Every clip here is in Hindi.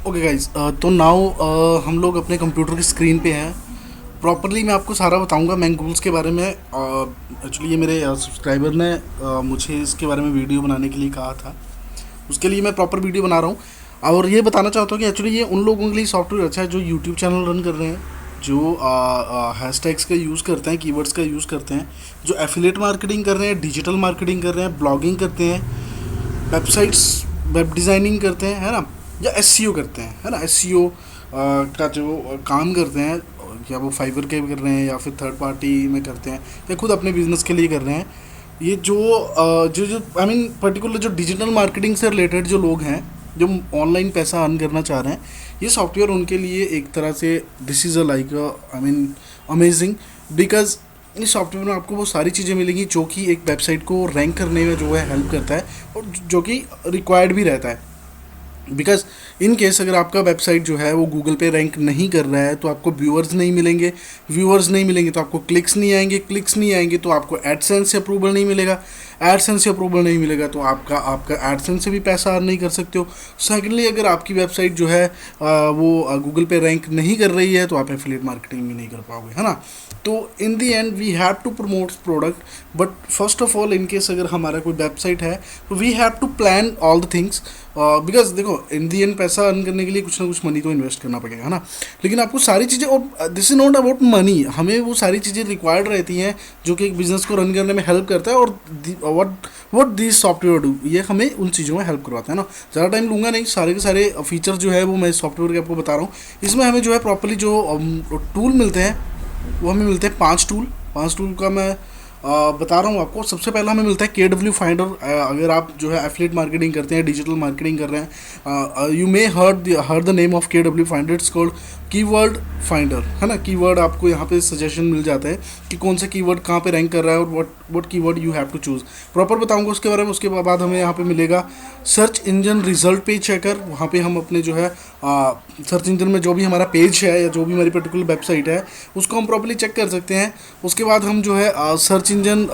ओके गाइज, तो नाउ हम लोग अपने कंप्यूटर की स्क्रीन पे हैं। प्रॉपरली मैं आपको सारा बताऊंगा मैंगूल्स के बारे में। एक्चुअली ये मेरे सब्सक्राइबर ने मुझे इसके बारे में वीडियो बनाने के लिए कहा था। उसके लिए मैं प्रॉपर वीडियो बना रहा हूँ और ये बताना चाहता हूँ कि एक्चुअली ये उन लोगों के लिए सॉफ्टवेयर अच्छा है जो यूट्यूब चैनल रन कर रहे हैं, जो हैशटैग्स का यूज़ करते हैं, कीवर्ड्स का यूज़ करते हैं, जो एफिलेट मार्केटिंग कर रहे हैं, डिजिटल मार्केटिंग कर रहे हैं, ब्लॉगिंग करते हैं, वेबसाइट्स वेब डिज़ाइनिंग करते हैं, है ना, या एसईओ करते हैं, है ना। एसईओ का जो काम करते हैं, या वो फाइवर के कर रहे हैं या फिर थर्ड पार्टी में करते हैं या खुद अपने बिजनेस के लिए कर रहे हैं। ये जो जो जो आई मीन पर्टिकुलर जो डिजिटल मार्केटिंग से रिलेटेड जो लोग हैं, जो ऑनलाइन पैसा अर्न करना चाह रहे हैं, ये सॉफ्टवेयर उनके लिए एक तरह से this is a like I mean amazing. Because इस सॉफ्टवेयर में आपको वो सारी चीज़ें मिलेंगी जो कि एक वेबसाइट को रैंक करने में जो है हेल्प करता है और जो कि रिक्वायर्ड भी रहता है। बिकॉज इन केस अगर आपका वेबसाइट जो है वो गूगल पे रैंक नहीं कर रहा है तो आपको व्यूअर्स नहीं मिलेंगे, व्यूअर्स नहीं मिलेंगे तो आपको क्लिक्स नहीं आएंगे, क्लिक्स नहीं आएंगे तो आपको एडसेंस से अप्रूवल नहीं मिलेगा, एडसेंस से अप्रूवल नहीं मिलेगा तो आपका आपका एडसेंस से भी पैसा अर्न नहीं कर सकते हो। सेकेंडली, अगर आपकी वेबसाइट जो है वो गूगल पे रैंक नहीं कर रही है तो आप एफिलिएट मार्केटिंग भी नहीं कर पाओगे, है ना। तो in the end we have to promote product, but first of all in case अगर हमारा कोई वेबसाइट है तो we have to plan all the things. Because देखो, इन दी एंड पैसा अर्न करने के लिए कुछ ना कुछ मनी तो इन्वेस्ट करना पड़ेगा, है ना। लेकिन आपको सारी चीज़ें, और this is not about money, हमें वो सारी चीज़ें रिक्वायर्ड रहती हैं जो कि एक बिजनेस को रन करने में हेल्प करता है। और what what this software do, ये हमें उन चीज़ों में हेल्प करवाता है ना। ज़्यादा टाइम लूँगा नहीं, सारे के सारे फीचर जो है वो मैं सॉफ्टवेयर के आपको बता रहा हूँ। इसमें हमें जो है प्रॉपरली जो टूल मिलते हैं वो हमें मिलते हैं 5 टूल। 5 टूल का मैं बता रहा हूँ आपको। सबसे पहला हमें मिलता है KW फाइंडर। अगर आप जो है एफिलिएट मार्केटिंग करते हैं, डिजिटल मार्केटिंग कर रहे हैं, you may heard the name of KW finder. It's called keyword finder, है ना। कीवर्ड आपको यहाँ पे सजेशन मिल जाता है कि कौन सा कीवर्ड कहाँ पे रैंक कर रहा है और what keyword you have to choose. Proper बताऊंगा उसके बारे में। उसके बाद हमें यहाँ पे मिलेगा search engine result page checker. वहाँ पे हम अपने जो है सर्च इंजन में जो भी हमारा पेज है या जो भी हमारी पर्टिकुलर वेबसाइट है उसको हम प्रॉपर्ली चेक कर सकते हैं। उसके बाद हम जो है सर्च इंजन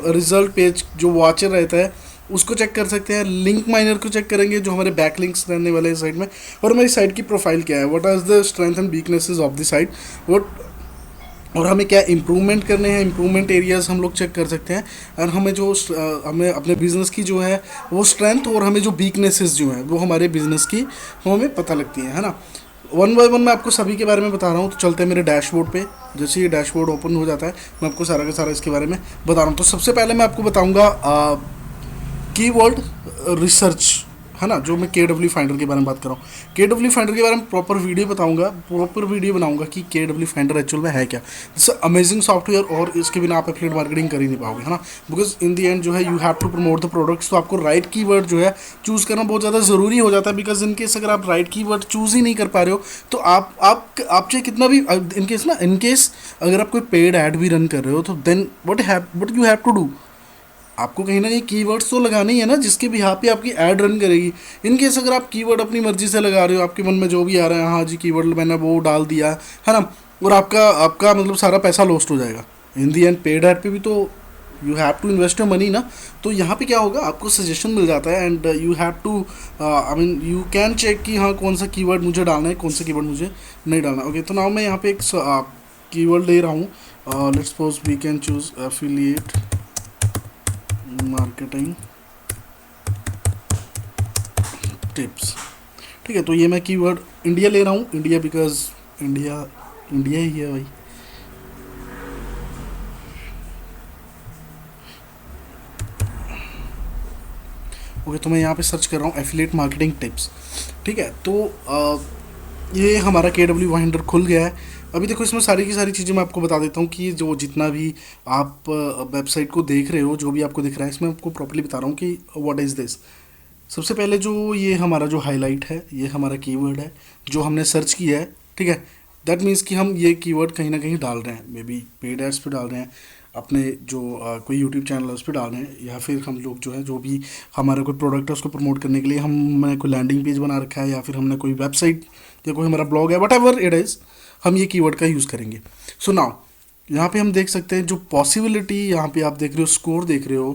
रिजल्ट पेज जो वॉचर रहता है उसको चेक कर सकते हैं। लिंक माइनर को चेक करेंगे, जो हमारे बैक लिंक्स रहने वाले हैं साइट में, और हमारी साइट की प्रोफाइल क्या है, what are the strength and weaknesses of the site, what, और हमें क्या इम्प्रूवमेंट करने हैं, इम्प्रूवमेंट एरियाज हम लोग चेक कर सकते हैं। और हमें जो हमें अपने बिजनेस की जो है वो स्ट्रेंथ और हमें जो वीकनेसेस जो हैं वो हमारे बिजनेस की वो हमें पता लगती हैं, है ना। वन बाय वन मैं आपको सभी के बारे में बता रहा हूँ। तो चलते हैं मेरे डैशबोर्ड पे। जैसे ये डैशबोर्ड ओपन हो जाता है मैं आपको सारा का सारा इसके बारे में बता रहा हूँ। तो सबसे पहले मैं आपको बताऊँगा कीवर्ड रिसर्च, है ना, जो मैं KW फाइंडर के बारे में बात कर रहा हूँ। KW फाइंडर के बारे में प्रॉपर वीडियो बताऊंगा, प्रॉपर वीडियो बनाऊंगा कि KW फाइंडर एक्चुअल में है क्या। इट्स अमेजिंग सॉफ्टवेयर और इसके बिना आप एफिलिएट मार्केटिंग कर ही नहीं पाओगे, है ना। बिकॉज इन दी एंड जो है you have to promote the products. तो आपको राइट कीवर्ड जो है चूज़ करना बहुत ज़्यादा ज़रूरी हो जाता है। बिकॉज इन केस अगर आप राइट कीवर्ड चूज़ ही नहीं कर पा रहे हो तो आप चाहे कितना भी इन केस अगर आप कोई पेड ऐड भी रन कर रहे हो तो then what you have to do, आपको कहीं ना कहीं कीवर्ड्स तो लगाने ही है ना जिसके भी यहाँ पे आपकी ऐड रन करेगी। इन केस अगर आप कीवर्ड अपनी मर्जी से लगा रहे हो, आपके मन में जो भी आ रहा है, हाँ जी कीवर्ड मैंने वो डाल दिया, है ना, और आपका आपका मतलब सारा पैसा लॉस्ट हो जाएगा। In the end paid ad पे भी तो you have to invest your money ना। तो यहाँ पे क्या होगा, आपको सजेशन मिल जाता है and you have to I mean you can check कि हाँ कौन सा कीवर्ड मुझे डालना है, कौन सा कीवर्ड मुझे नहीं डालना। ओके, तो नाउ मैं यहाँ पे एक कीवर्ड ले रहा हूँ। Let's suppose we can choose affiliate marketing tips. ठीक है, तो ये मैं कीवर्ड इंडिया ले रहा हूँ। इंडिया बिकॉज इंडिया इंडिया ही है भाई। ओके, तो मैं यहाँ पे सर्च कर रहा हूँ एफिलिएट मार्केटिंग टिप्स। ठीक है, तो ये हमारा KW फाइंडर खुल गया है। अभी देखो इसमें सारी की सारी चीज़ें मैं आपको बता देता हूँ कि जो जितना भी आप वेबसाइट को देख रहे हो, जो भी आपको दिख रहा है, इसमें आपको प्रॉपर्ली बता रहा हूँ कि व्हाट इज़ दिस। सबसे पहले जो ये हमारा जो हाईलाइट है ये हमारा कीवर्ड है जो हमने सर्च किया है। ठीक है, दैट मीन्स कि हम ये कीवर्ड कहीं ना कहीं डाल रहे हैं, मे बी पेड एड्स पे डाल रहे हैं, अपने जो कोई यूट्यूब चैनल है उस पर डाल रहे हैं, या फिर हम लोग जो है जो भी हमारा कोई प्रोडक्ट है उसको प्रमोट करने के लिए हमने कोई लैंडिंग पेज बना रखा है, या फिर हमने कोई वेबसाइट या कोई हमारा ब्लॉग है, वट एवर इट इज़, हम ये कीवर्ड का यूज़ करेंगे। सो नाउ यहाँ पे हम देख सकते हैं जो पॉसिबिलिटी, यहाँ पे आप देख रहे हो स्कोर देख रहे हो,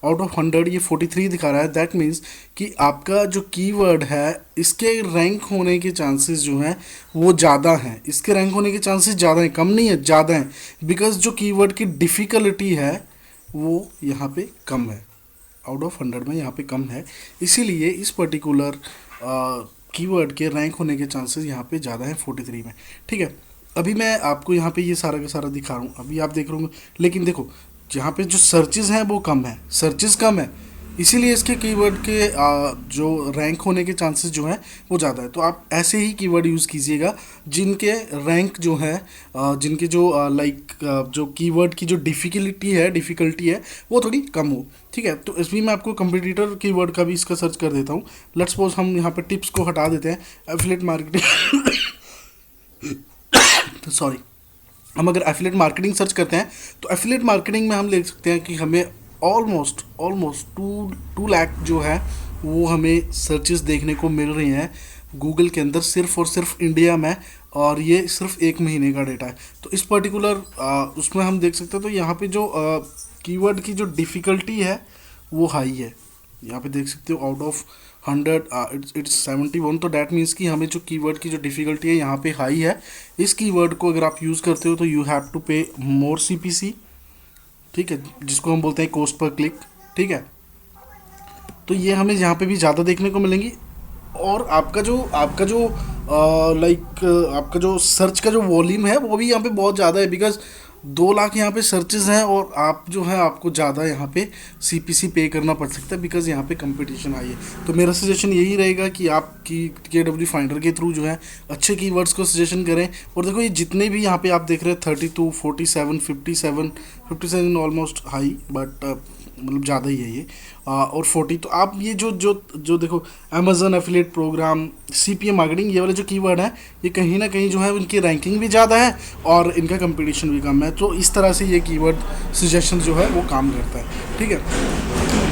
आउट ऑफ 100 ये 43 दिखा रहा है। दैट मीन्स कि आपका जो कीवर्ड है इसके रैंक होने के चांसेस जो हैं वो ज़्यादा हैं, इसके रैंक होने के चांसेस ज़्यादा हैं, कम नहीं है, ज़्यादा हैं। बिकॉज जो कीवर्ड की डिफ़िकल्टी है वो यहाँ पे कम है, आउट ऑफ 100 में यहाँ पे कम है, इसीलिए इस पर्टिकुलर कीवर्ड के रैंक होने के चांसेस यहाँ पे ज़्यादा हैं 43 में। ठीक है, अभी मैं आपको यहाँ पे ये सारा का सारा दिखा रहा हूँ, अभी आप देख रहे होंगे। लेकिन देखो यहाँ पे जो सर्चेज हैं वो कम है, सर्चेज कम है, इसीलिए इसके कीवर्ड के जो रैंक होने के चांसेस जो हैं वो ज़्यादा है। तो आप ऐसे ही कीवर्ड यूज़ कीजिएगा जिनके रैंक जो है जिनके जो जो कीवर्ड की जो डिफ़िकल्टी है वो थोड़ी कम हो। ठीक है, तो इसमें मैं आपको कंपटीटर कीवर्ड का भी इसका सर्च कर देता हूँ। लेट्स सपोज हम यहाँ पे टिप्स को हटा देते हैं, एफिलिएट मार्केटिंग सॉरी, हम अगर एफिलिएट मार्केटिंग सर्च करते हैं तो एफिलिएट मार्केटिंग में हम देख सकते हैं कि हमें ऑलमोस्ट ऑलमोस्ट 2 लाख जो है वो हमें सर्चेस देखने को मिल रही हैं गूगल के अंदर, सिर्फ और सिर्फ इंडिया में, और ये सिर्फ 1 महीने का डेटा है। तो इस पर्टिकुलर उसमें हम देख सकते हैं, तो यहाँ पे जो कीवर्ड की जो डिफ़िकल्टी है वो हाई है, यहाँ पे देख सकते हो आउट ऑफ 100 इट्स 71। तो डैट मीन्स कि हमें जो कीवर्ड की जो डिफ़िकल्टी है यहाँ पे हाई है। इस कीवर्ड को अगर आप यूज़ करते हो तो यू हैव टू पे मोर CPC, ठीक है, जिसको हम बोलते हैं कॉस्ट पर क्लिक। ठीक है, तो ये हमें यहाँ पे भी ज़्यादा देखने को मिलेंगी। और आपका जो आपका जो सर्च का जो वॉल्यूम है वो भी यहाँ पे बहुत ज़्यादा है, बिकॉज 2 लाख यहाँ पे सर्चेज हैं और आप जो है आपको ज़्यादा यहाँ पे CPC पे करना पड़ सकता है, बिकॉज यहाँ पे कंपटीशन आई है। तो मेरा सजेशन यही रहेगा कि आप KW फाइंडर के थ्रू जो है अच्छे कीवर्ड्स को सजेशन करें। और देखो ये जितने भी यहाँ पे आप देख रहे हैं 32, 47, 57 ऑलमोस्ट हाई, बट मतलब ज़्यादा ही है ये, और 40। तो आप ये जो देखो Amazon affiliate program, CPM marketing, ये वाले जो कीवर्ड हैं ये कहीं ना कहीं जो है उनकी रैंकिंग भी ज़्यादा है और इनका कंपटीशन भी कम है। तो इस तरह से ये कीवर्ड सजेशन जो है वो काम करता है। ठीक है,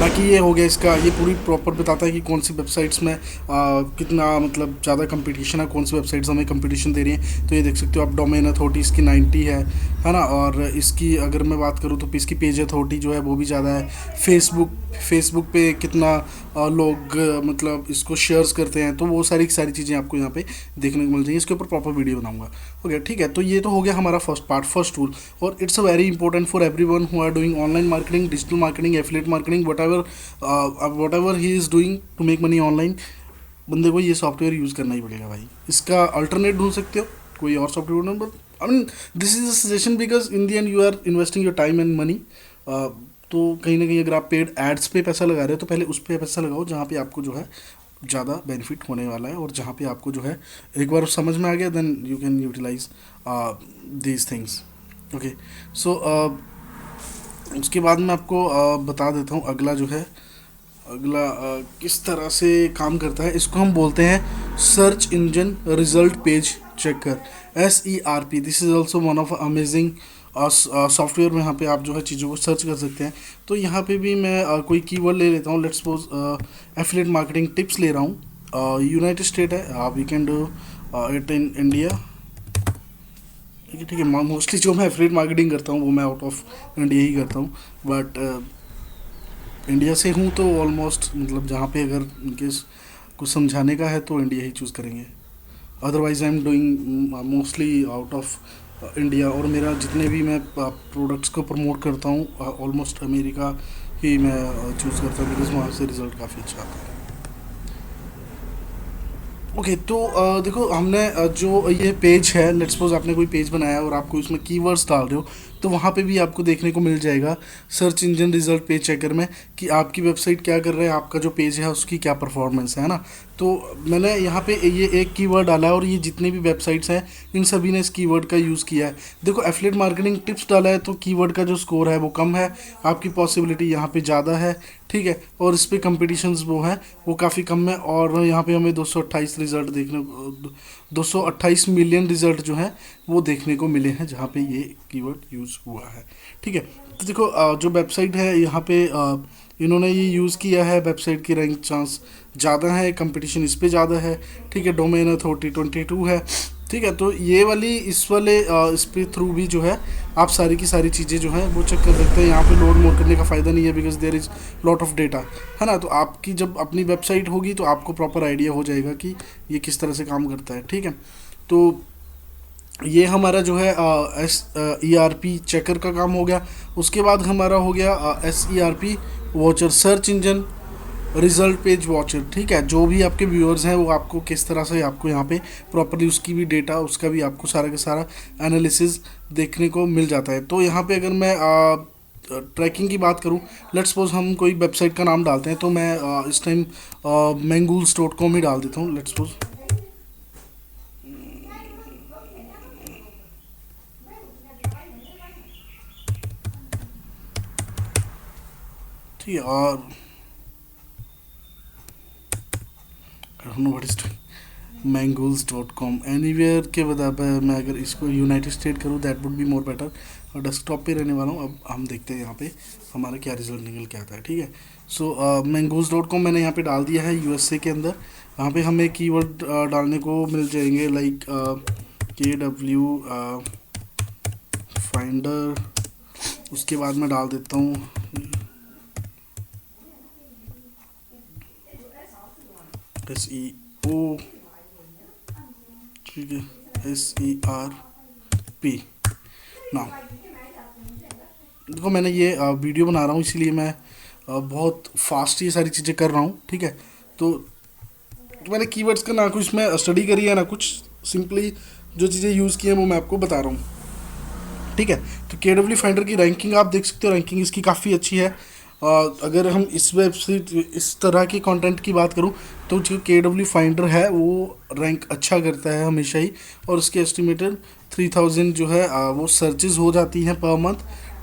बाकी ये हो गया इसका, ये पूरी प्रॉपर बताता है कि कौन सी वेबसाइट्स में कितना मतलब ज़्यादा कंपटीशन है, कौन सी वेबसाइट्स हमें कंपटीशन दे रही हैं। तो ये देख सकते हो आप, डोमेन अथॉरिटी इसकी 90 है ना, और इसकी अगर मैं बात करूँ तो इसकी पेज अथॉरिटी जो है वो भी ज़्यादा है। फेसबुक पे कितना लोग मतलब इसको शेयर्स करते हैं, तो वो सारी चीज़ें आपको यहाँ पे देखने को मिल जाएंगी। इसके ऊपर प्रॉपर वीडियो बनाऊंगा। ओके, ठीक है, तो ये तो हो गया हमारा फर्स्ट टूल, और it's a very important for everyone who are doing online marketing, digital marketing, affiliate marketing, whatever he is doing to make money online. बंदे को ये सॉफ्टवेयर यूज़ करना ही पड़ेगा भाई। इसका अल्टरनेट ढूंढ सकते हो, कोई और सॉफ्टवेयर ढूंढो, but I mean this is a suggestion because in the end you are investing your time and money. तो कहीं ना कहीं अगर आप पेड एड्स पे पैसा लगा रहे हो तो पहले उस पर पैसा लगाओ जहाँ पे आपको जो है ज़्यादा बेनिफिट होने वाला है, और जहाँ पे आपको जो है एक बार समझ में आ गया then you can utilise these things. Okay, so उसके बाद मैं आपको बता देता हूँ अगला जो है, अगला किस तरह से काम करता है। इसको हम बोलते हैं search engine result page checker, SERP। This is also one of amazing software में यहाँ पे आप जो है चीज़ों को सर्च कर सकते हैं। तो यहाँ पे भी मैं कोई कीवर्ड ले लेता हूँ, let's suppose affiliate marketing tips ले रहा हूँ। यूनाइटेड स्टेट है, we can do it in India. ठीक है, मोस्टली जो मैं एफिलिएट मार्केटिंग करता हूँ वो मैं आउट ऑफ इंडिया ही करता हूँ, बट इंडिया से हूँ तो ऑलमोस्ट मतलब जहाँ पे अगर इनकेस कुछ समझाने का है तो इंडिया ही चूज़ करेंगे। Otherwise I am doing mostly out of India, और मेरा जितने भी मैं प्रोडक्ट्स को प्रमोट करता हूँ ऑलमोस्ट अमेरिका ही मैं चूज़ करता हूँ, बिकॉज वहाँ से रिज़ल्ट काफ़ी अच्छा आता है। ओके, तो देखो हमने जो ये पेज है, लेट्स सपोज आपने कोई पेज बनाया और आपको इसमें कीवर्ड्स डाल रहे हो, तो वहाँ पे भी आपको देखने को मिल जाएगा search engine result page checker में कि आपकी वेबसाइट क्या कर रहा है, आपका जो पेज है उसकी क्या परफॉर्मेंस है ना। तो मैंने यहाँ पे ये एक कीवर्ड डाला है और ये जितनी भी वेबसाइट्स हैं इन सभी ने इस कीवर्ड का यूज़ किया है। देखो एफिलिएट मार्केटिंग टिप्स डाला है तो कीवर्ड का जो स्कोर है वो कम है, आपकी पॉसिबिलिटी यहाँ पे ज़्यादा है, ठीक है, और इस पर कंपटीशंस वो हैं वो काफ़ी कम है, और यहाँ पे हमें 228 रिज़ल्ट देखने 228 मिलियन रिज़ल्ट जो हैं वो देखने को मिले हैं जहाँ पे ये कीवर्ड यूज़ हुआ है। ठीक है, तो देखो जो वेबसाइट है यहाँ पे इन्होंने ये यूज़ किया है, वेबसाइट की रैंक चांस ज़्यादा है, कंपटीशन इस पे ज़्यादा है। ठीक है, डोमेन अथॉरिटी 22 है, ठीक है, तो ये वाली इस वाले इस पे थ्रू भी जो है आप सारी की सारी चीज़ें जो है वो चेक कर सकते हैं। यहाँ पे लोड मोड करने का फ़ायदा नहीं है because there is lot of data, है ना। तो आपकी जब अपनी वेबसाइट होगी तो आपको प्रॉपर आइडिया हो जाएगा कि ये किस तरह से काम करता है। ठीक है, तो ये हमारा जो है S E R P checker का काम हो गया। उसके बाद हमारा हो गया S E R P watcher, search engine result page watcher. ठीक है, जो भी आपके व्यूअर्स हैं वो आपको किस तरह से आपको यहाँ पे प्रॉपरली उसकी भी डेटा, उसका भी आपको सारा का सारा एनालिसिस देखने को मिल जाता है। तो यहाँ पे अगर मैं ट्रैकिंग की बात करूँ, लेट्स सपोज हम कोई वेबसाइट का नाम डालते हैं, तो मैं इस टाइम mangoons.com ही डाल देता हूँ, लेट्स सपोज। ठीक है, और mangoons.com एनीवेयर के बता मैं अगर इसको यूनाइटेड स्टेट करूँ that would be more better. और डेस्कटॉप पे रहने वाला हूँ। अब हम देखते हैं यहाँ पे हमारा क्या रिजल्ट निकल के आता है। ठीक है, सो mangoons.com मैंने यहाँ पे डाल दिया है यूएसए के अंदर। यहाँ पे हमें कीवर्ड डालने को मिल जाएंगे लाइक KW फाइंडर। उसके बाद मैं डाल देता हूँ SEO। ठीक है, SERP। ना देखो मैंने ये वीडियो बना रहा हूँ इसीलिए मैं बहुत फास्ट ये सारी चीज़ें कर रहा हूँ। ठीक है, तो मैंने कीवर्ड्स का ना कुछ इसमें स्टडी करी है ना कुछ, सिंपली जो चीज़ें यूज़ की हैं वो मैं आपको बता रहा हूँ। ठीक है, तो KW फाइंडर की रैंकिंग आप देख सकते हो, रैंकिंग इसकी काफ़ी अच्छी है। अगर हम इस वेबसाइट इस तरह के कंटेंट की बात करूं तो जो KW फाइंडर है वो रैंक अच्छा करता है हमेशा ही। और उसके एस्टिमेटेड 3000 जो है वो सर्चेज हो जाती हैं पर मंथ।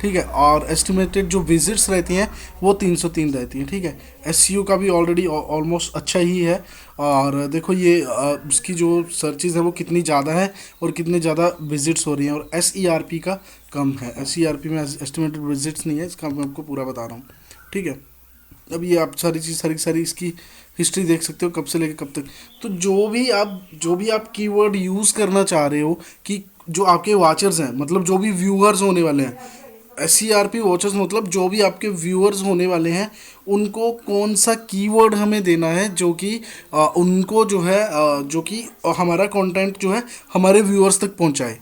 ठीक है, और एस्टिमेटेड जो विजिट्स रहती हैं वो 303 रहती हैं। ठीक है, SEO का भी ऑलरेडी ऑलमोस्ट अच्छा ही है। और देखो ये उसकी जो सर्चेज है वो कितनी ज़्यादा है और कितने ज़्यादा विजिट्स हो रही हैं। और SERP का कम है, SERP में एस्टिमेटेड विजिट्स नहीं है, इसका मैं आपको पूरा बता रहा हूँ। ठीक है, अब ये आप सारी चीज़ सारी इसकी हिस्ट्री देख सकते हो कब से लेकर कब तक। तो जो भी आप कीवर्ड यूज़ करना चाह रहे हो कि जो आपके वाचर्स हैं, मतलब जो भी व्यूअर्स होने वाले हैं, SERP वॉचर्स मतलब जो भी आपके व्यूअर्स होने वाले हैं, उनको कौन सा कीवर्ड हमें देना है जो कि उनको जो है जो कि हमारा कंटेंट जो है हमारे व्यूअर्स तक पहुंचाए।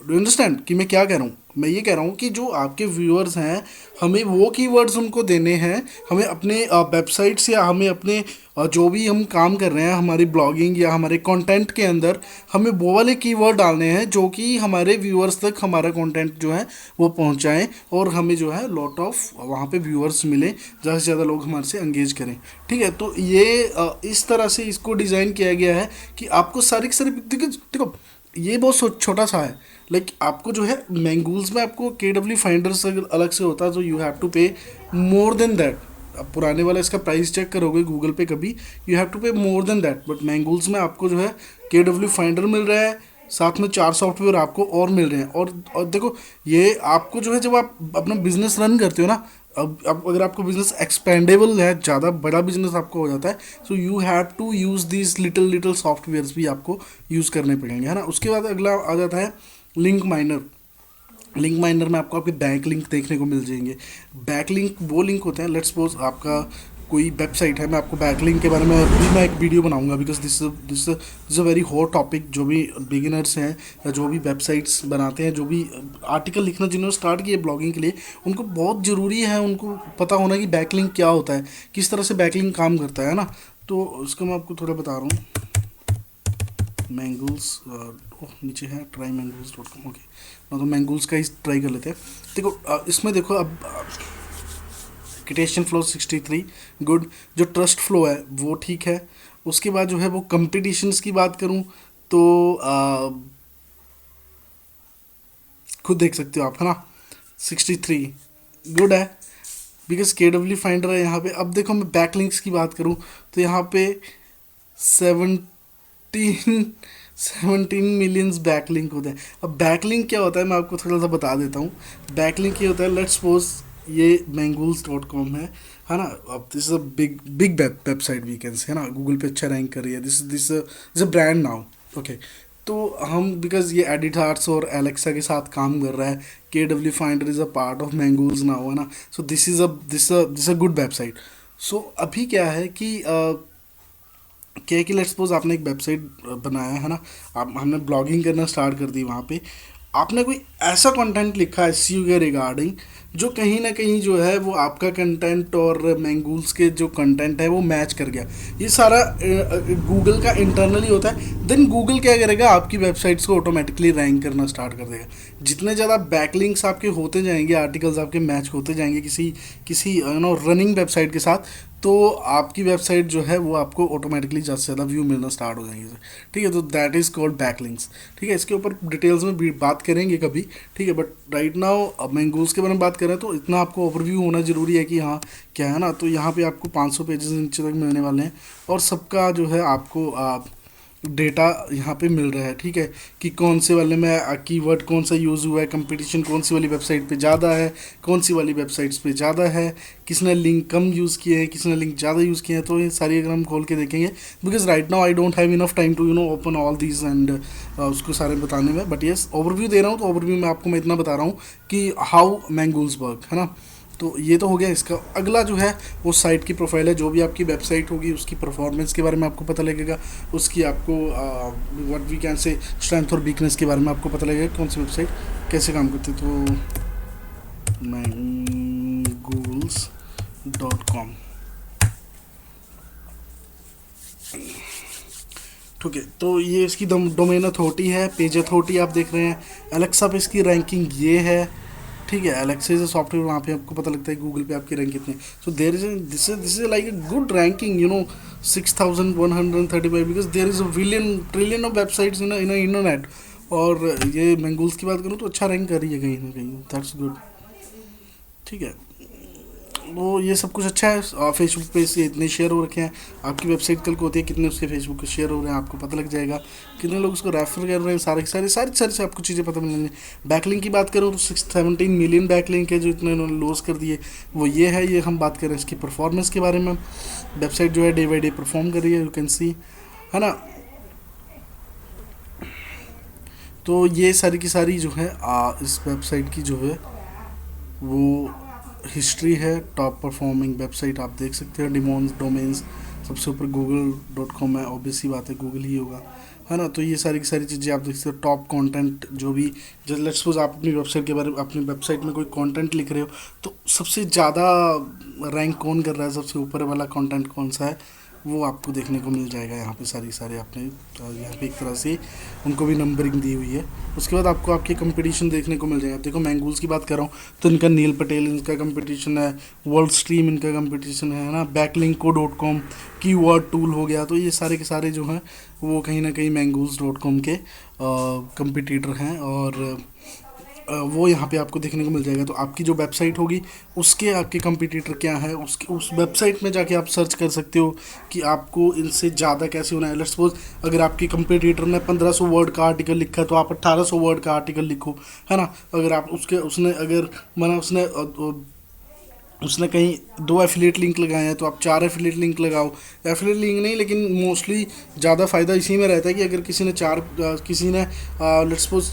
डू अंडरस्टैंड कि मैं क्या कह रहा हूँ? मैं ये कह रहा हूँ कि जो आपके व्यूअर्स हैं हमें वो कीवर्ड्स उनको देने हैं। हमें अपने वेबसाइट्स या हमें अपने जो भी हम काम कर रहे हैं हमारी ब्लॉगिंग या हमारे कंटेंट के अंदर हमें वो वाले कीवर्ड डालने हैं जो कि हमारे व्यूअर्स तक हमारा कंटेंट जो है वो पहुँचाएँ और हमें जो है लॉट ऑफ वहाँ पे व्यूअर्स मिले, ज़्यादा से ज़्यादा लोग हमारे से एंगेज करें। ठीक है, तो ये इस तरह से इसको डिज़ाइन किया गया है कि आपको सारी की सारी देखो ये बहुत छोटा सा है। लाइक आपको जो है मैंगूल्स में आपको KW फाइंडर से अगर अलग से होता तो यू हैव टू पे मोर देन दैट। अब पुराने वाला इसका प्राइस चेक करोगे गूगल पे कभी, यू हैव टू पे मोर देन दैट। बट मैंगूल्स में आपको जो है KW फाइंडर मिल रहा है, साथ में 4 सॉफ्टवेयर आपको और मिल रहे हैं। और देखो ये आपको जो है जब आप अपना बिजनेस रन करते हो ना, अब अगर आपको बिजनेस एक्सपेंडेबल है, ज़्यादा बड़ा बिजनेस आपको हो जाता है, so you have to use these little softwares भी आपको यूज़ करने पड़ेंगे, है ना। उसके बाद अगला आ जाता है लिंक माइनर। लिंक माइनर में आपको आपके बैक लिंक देखने को मिल जाएंगे। बैक लिंक वो लिंक होते हैं, लेट्स सपोज आपका कोई वेबसाइट है, मैं आपको बैक लिंक के बारे में भी मैं एक वीडियो बनाऊंगा because this a very hot topic. जो भी बिगिनर्स हैं या जो भी वेबसाइट्स बनाते हैं, जो भी आर्टिकल लिखना जिन्होंने स्टार्ट किया ब्लॉगिंग के लिए, उनको बहुत ज़रूरी है उनको पता होना कि बैक लिंक क्या होता है, किस तरह से बैक लिंक काम करता है ना। तो उसको मैं आपको थोड़ा बता रहा हूँ। मैंगूल्स नीचे है trymangols.com। ओके, तो मैंगूल्स का ही ट्राई कर लेते हैं। देखो इसमें देखो अब किटेशन फ्लो 63 गुड, जो ट्रस्ट फ्लो है वो ठीक है। उसके बाद जो है वो कंपटीशंस की बात करूं तो खुद देख सकते हो आप, है ना, 63 गुड है बिकॉज KW फाइंडर है यहाँ पे। अब देखो मैं बैकलिंक्स की बात करूँ तो यहाँ पे 17 मिलियंस बैकलिंक होते हैं। अब बैकलिंक क्या होता है मैं आपको थोड़ा सा बता देता हूँ। बैकलिंक ये होता है, लेट्स सपोज ये mangols.com है ना। अब this is a big website we can say, है ना, गूगल पे अच्छा रैंक कर रही है। This is a brand now. Okay, तो हम बिकॉज ये एडिट आर्ट्स और एलेक्सा के साथ काम कर रहा है, K W finder is a part of Mangools now, है ना। So this a good website. So अभी क्या है कि क्या है कि लेट्स सपोज आपने एक वेबसाइट बनाया है ना, आप हमने ब्लॉगिंग करना स्टार्ट कर दी। वहाँ पे आपने कोई ऐसा कंटेंट लिखा है एसईओ के रिगार्डिंग जो कहीं ना कहीं जो है वो आपका कंटेंट और मैंगूल्स के जो कंटेंट है वो मैच कर गया। ये सारा गूगल का इंटरनली होता है। देन गूगल क्या करेगा, आपकी वेबसाइट्स को ऑटोमेटिकली रैंक करना स्टार्ट कर देगा। जितने ज़्यादा बैकलिंक्स आपके होते जाएंगे, आर्टिकल्स आपके मैच होते जाएंगे किसी किसी रनिंग वेबसाइट के साथ, तो आपकी वेबसाइट जो है वो आपको ऑटोमेटिकली ज़्यादा से ज़्यादा व्यू मिलना स्टार्ट हो जाएंगे। ठीक है, तो दैट इज़ कॉल्ड बैकलिंक्स। ठीक है, इसके ऊपर डिटेल्स में भी बात करेंगे कभी। ठीक है, बट राइट नाउ अब मैंगूल्स के बारे में बात करें तो इतना आपको ओवरव्यू होना ज़रूरी है कि हाँ क्या है ना। तो यहाँ पे आपको 500 पेजेस नीचे तक मिलने वाले हैं और सबका जो है आपको डेटा यहाँ पे मिल रहा है। ठीक है, कि कौन से वाले में कीवर्ड कौन सा यूज़ हुआ है, कंपटीशन कौन सी वाली वेबसाइट पे ज़्यादा है, कौन सी वाली वेबसाइट्स पे ज़्यादा है, किसने लिंक कम यूज़ किए हैं, किसने लिंक ज़्यादा यूज़ किए हैं। तो ये सारी अगर हम खोल के देखेंगे, because right now I don't have enough time to open all these and उसको सारे बताने में, बट येस ओवरव्यू दे रहा हूँ। तो ओवरव्यू में आपको मैं इतना बता रहा हूँ कि हाउ मैंगूल्स वर्क, है ना। तो ये तो हो गया इसका। अगला जो है वो साइट की प्रोफाइल है। जो भी आपकी वेबसाइट होगी उसकी परफॉर्मेंस के बारे में आपको पता लगेगा, उसकी आपको what we can say strength और वीकनेस के बारे में आपको पता लगेगा, कौन सी वेबसाइट कैसे काम करती है। तो mangoogles.com। ठीक है, तो ये इसकी डोमेन अथॉरिटी है, पेज अथॉरिटी आप देख रहे हैं। एलेक्सा पे इसकी रैंकिंग ये है। ठीक है, एलेक्सा इज सॉफ्टवेयर, वहाँ पे आपको पता लगता है गूगल पे आपकी रैंक कितनी है। So there is this is like a good ranking 6135, because there is a billion trillion of websites in internet. और ये मैंगूल्स की बात करूँ तो अच्छा रैंक कर रही है कहीं ना कहीं, दैट्स गुड। ठीक है, वो ये सब कुछ अच्छा है। फेसबुक पे से इतने शेयर हो रखे हैं, आपकी वेबसाइट कल को होती है कितने उसके फेसबुक पे शेयर हो रहे हैं आपको पता लग जाएगा, कितने लोग उसको रेफर कर रहे हैं, सारे सारे सारी सारी से आपको चीज़ें पता मिलेंगी। बैकलिंक की बात करूँ तो 617 मिलियन बैकलिंक है जो इतने इन्होंने लॉस कर दिए, वो ये है। ये हम बात करें इसकी परफॉर्मेंस के बारे में, वेबसाइट जो है डे बाई डे परफॉर्म कर रही है, यू कैन सी, है ना। तो ये सारी की सारी जो है इस वेबसाइट की जो है वो हिस्ट्री है। टॉप परफॉर्मिंग वेबसाइट आप देख सकते हैं, डिमोन्स डोमेन्स सबसे ऊपर google.com है, ऑब्वियस ही बात है गूगल ही होगा, है ना। तो ये सारी की सारी चीज़ें आप देख सकते हो। टॉप कंटेंट जो भी, जैसे लेट्स सपोज आप अपनी वेबसाइट के बारे में, अपनी वेबसाइट में कोई कंटेंट लिख रहे हो तो सबसे ज़्यादा रैंक कौन कर रहा है, सबसे ऊपर वाला कंटेंट कौन सा है, वो आपको देखने को मिल जाएगा यहाँ पे। सारी सारे आपने यहाँ पे एक तरह से उनको भी नंबरिंग दी हुई है। उसके बाद आपको आपके कंपटीशन देखने को मिल जाएगा। देखो मैंगूल्स की बात कर रहा हूँ तो इनका नील पटेल इनका कंपटीशन है, वर्ल्ड स्ट्रीम इनका कंपटीशन है ना, बैकलिंको.com, कीवर्ड टूल हो गया। तो ये सारे के सारे जो हैं वो कहीं ना कहीं मैंगूल्स.com के कंपटीटर हैं और वो यहाँ पे आपको देखने को मिल जाएगा। तो आपकी जो वेबसाइट होगी उसके आपके कंपटीटर क्या है, उसके उस वेबसाइट में जाके आप सर्च कर सकते हो कि आपको इनसे ज़्यादा कैसे होना है। लेट्स सपोज अगर आपके कंपटीटर ने 1500 वर्ड का आर्टिकल लिखा है तो आप 1800 वर्ड का आर्टिकल लिखो, है ना। अगर आप उसने अगर माना उसने कहीं 2 एफिलिएट लिंक लगाए हैं तो आप 4 एफिलिएट लिंक लगाओ। एफिलिएट लिंक नहीं, लेकिन मोस्टली ज़्यादा फ़ायदा इसी में रहता है कि अगर किसी ने लेट्स सपोज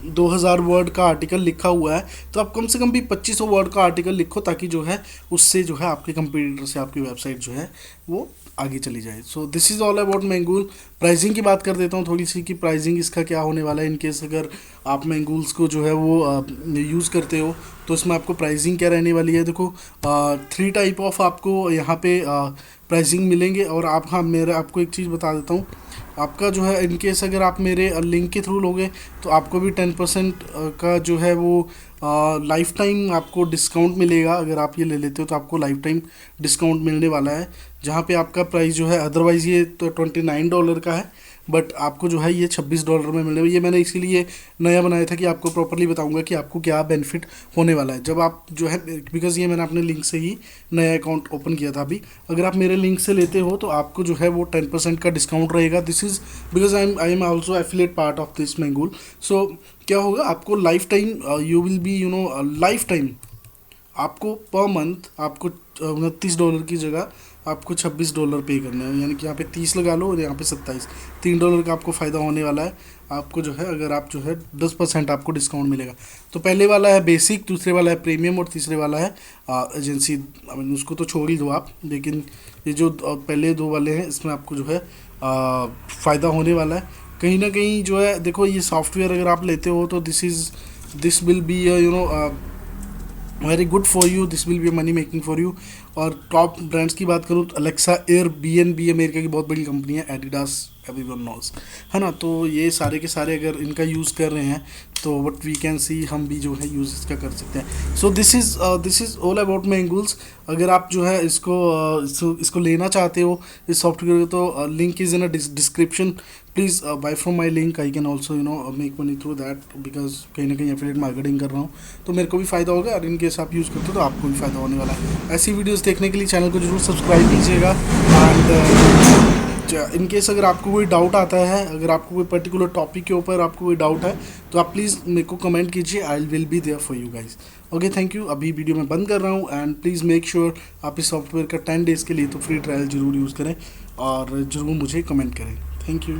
2000 वर्ड का आर्टिकल लिखा हुआ है तो आप कम से कम भी 2500 वर्ड का आर्टिकल लिखो, ताकि जो है उससे जो है आपके कंपटीटर से आपकी वेबसाइट जो है वो आगे चली जाए। So this is all about Mangools. Pricing की बात कर देता हूँ थोड़ी सी कि प्राइसिंग इसका क्या होने वाला है। इनकेस अगर आप मैंगूल्स को जो है वो यूज़ करते हो तो इसमें आपको प्राइसिंग क्या रहने वाली है। देखो 3 टाइप ऑफ आपको यहाँ पे प्राइसिंग मिलेंगे। और आप, हाँ, मेरा आपको एक चीज़ बता देता हूँ, आपका जो है इनकेस अगर आप मेरे लिंक के थ्रू लोगे तो आपको भी 10% का जो है वो लाइफ टाइम आपको डिस्काउंट मिलेगा। अगर आप ये ले लेते हो तो आपको लाइफ टाइम डिस्काउंट मिलने वाला है, जहाँ पे आपका प्राइस जो है अदरवाइज़ ये तो $29 का है, बट आपको जो है ये $26 में मिलेगा। ये मैंने इसीलिए नया बनाया था कि आपको प्रॉपर्ली बताऊंगा कि आपको क्या बेनिफिट होने वाला है जब आप जो है, बिकॉज़ ये मैंने अपने लिंक से ही नया अकाउंट ओपन किया था अभी। अगर आप मेरे लिंक से लेते हो तो आपको जो है वो 10% का डिस्काउंट रहेगा। This is because I am also affiliate part of this Mangools. So क्या होगा, आपको life time you will be life time आपको पर मंथ आपको $29 की जगह आपको $26 पे करना है, यानी कि यहाँ पे 30 लगा लो और यहाँ पे 27, $3 का आपको फ़ायदा होने वाला है आपको जो है, अगर आप जो है 10% आपको डिस्काउंट मिलेगा। तो पहले वाला है बेसिक, दूसरे वाला है प्रीमियम और तीसरे वाला है एजेंसी। आई मीन उसको तो छोड़ ही दो आप, लेकिन ये जो पहले दो वाले हैं इसमें आपको जो है फ़ायदा होने वाला है कहीं ना कहीं जो है। देखो ये सॉफ्टवेयर अगर आप लेते हो तो this will be you know very good for you, this will be money making for you. और टॉप ब्रांड्स की बात करूँ तो अलेक्सा, एयर बी अमेरिका की बहुत बड़ी कंपनी है, एडिडास एवरीवन नोज, है ना। तो ये सारे के सारे अगर इनका यूज़ कर रहे हैं तो व्हाट वी कैन सी, हम भी जो है यूज़ इसका कर सकते हैं। So this is all about Mangools. अगर आप जो है इसको लेना चाहते हो इस सॉफ्टवेयर को, तो link is in a description, please buy from my link, I can also make money through that, because कहीं ना कहीं एफिलिएट मार्केटिंग कर रहा हूँ तो मेरे को भी फ़ायदा होगा, और इनकेस आप यूज़ करते हो तो आपको भी फ़ायदा होने वाला है। ऐसी वीडियोज़ देखने के लिए चैनल को जरूर सब्सक्राइब कीजिएगा। एंड इन केस अगर आपको कोई डाउट आता है, अगर आपको कोई पर्टिकुलर टॉपिक के ऊपर आपको कोई डाउट है तो आप प्लीज़ मेरे को कमेंट कीजिए, I will be there for you guys. Okay, thank you. अभी वीडियो मैं बंद कर रहा हूँ, एंड प्लीज़ मेक श्योर आप इस सॉफ्टवेयर का 10 डेज़ के लिए तो फ्री ट्रायल ज़रूर यूज़ करें और ज़रूर मुझे कमेंट करें। Thank you.